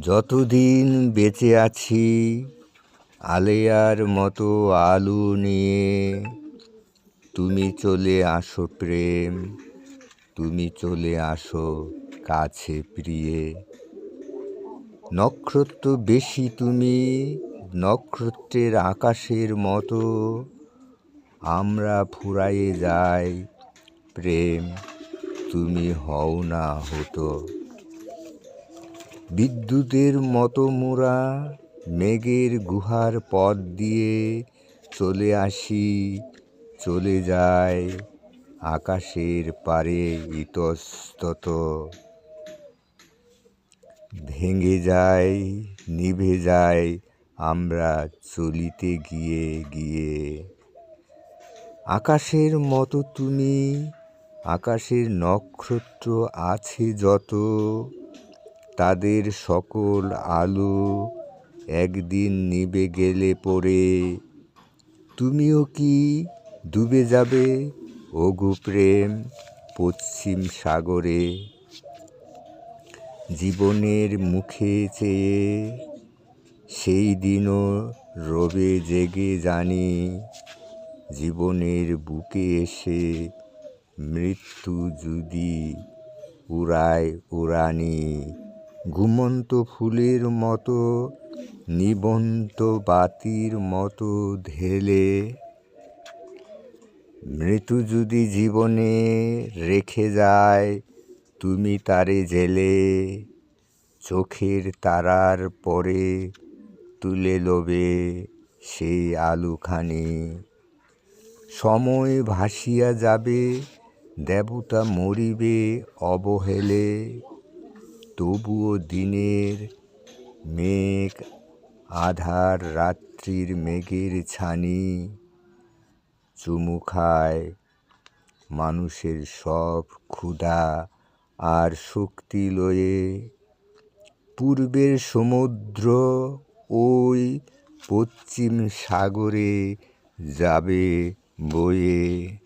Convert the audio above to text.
যতদিন বেঁচে আছি আলেয়ার মতো আলো নিয়ে, তুমি চলে আসো প্রেম, তুমি চলে আসো কাছে প্রিয়ে। নক্ষত্র বেশি তুমি, নক্ষত্রের আকাশের মতো, আমরা ফুরায়ে যাই প্রেম, তুমি হও না হতো। বিদ্যুতের মতো মোরা মেঘের গুহার পথ দিয়ে চলে আসি, চলে যায় আকাশের পারে ইতস্তত। ভেঙে যায়, নিভে যায় আমরা চলিতে গিয়ে গিয়ে। আকাশের মতো তুমি, আকাশের নক্ষত্র আছে যত, তাদের সকল আলো একদিন নিভে গেলে পরে তুমিও কি ডুবে যাবে ওগো প্রেম পশ্চিম সাগরে। জীবনের মুখে চেয়ে সেই দিনও রবে জেগে জানি, জীবনের বুকে এসে মৃত্যু যদি উড়ায় উড়ানি। ঘুমন্ত ফুলের মতো, নিবন্ত বাতির মতো ঢেলে, মৃত্যু যদি জীবনে রেখে যায় তুমি তারে জেলে, চোখের তারার পরে তুলে লবে সেই আলোখানি। সময় ভাসিয়া যাবে, দেবতা মরিবে অবহেলে, তবুও দিনের মেঘ আধার রাত্রির মেঘের ছানি চুমু খায় মানুষের সব ক্ষুধা আর শক্তি লয়ে। পূর্বের সমুদ্র ওই পশ্চিম সাগরে যাবে বয়ে।